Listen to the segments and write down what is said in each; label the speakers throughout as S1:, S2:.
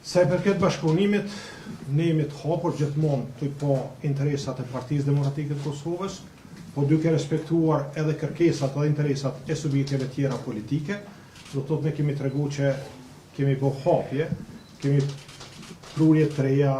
S1: Sa i përket bashkëpunimit, ne jemi të hapur gjithmonë të po interesat e Partisë Demokratike të Kosovës, po duke respektuar edhe kërkesat dhe interesat e subjekteve tjera politike. Do të thotë ne kemi tregu që kemi bërë hapje, kemi prurje të reja,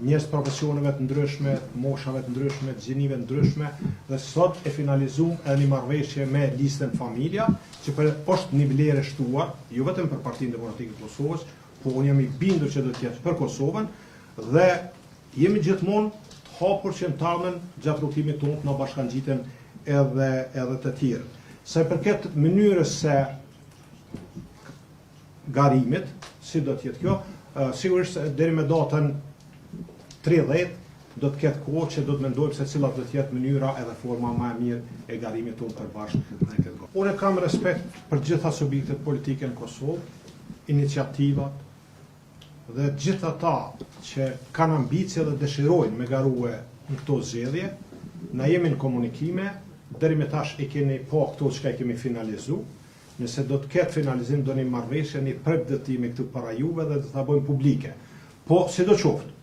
S1: njerëz profesioneve të ndryshme, moshave të ndryshme, të gjinive të ndryshme, dhe sot e finalizum edhe një marrëveshje me listën Familja, që është një vlerë e shtuar, jo vetëm për Partinë Demokratike të Kosovës, po unë jam i bindur që do të jetë për Kosovën, dhe jemi gjithmonë të hapur që në tarmen gjatë rrugtimit tonë në bashkangjiten edhe të tjerë. Sa i përket mënyrës se garimit, si do të jetë kjo, sigurisht deri me datën 30 do të ketë kohë që do të mendojmë se cilat do të jetë mënyra edhe forma më e mirë e garimit tonë përbashkë në këtë kohë. Unë kam respekt për gjitha subjektet politike në Kosovë, iniciativat dhe gjitha ata që kanë ambicie dhe dëshirojnë me garue në këto zgjedhje. Na jemi në komunikime, deri me tash e keni po këto që kemi finalizu. Nëse do të ketë finalizim, do një marrëveshje, një prebdëtimi këtu para juve dhe do ta bëjmë publike. Po, sidoqoftë,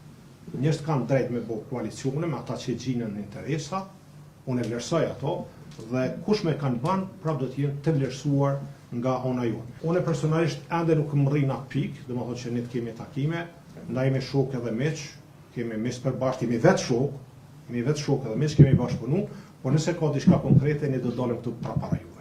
S1: njerëzit kanë drejt me bëj koalicione me ata që gjinën në interesa, unë e vlerësoj ato, dhe kush me kanë banë, prapë do të jenë të vlerësuar nga ona jonë. Unë personalisht ende nuk më rri në pikë, dhe më thotë që ne të kemi takime, nda jemi shok edhe meq, kemi mes përbashkë, kemi vetë shok edhe meq, kemi bashkëpunu, por nëse ka diçka konkrete, ne do dalim këtu para juve.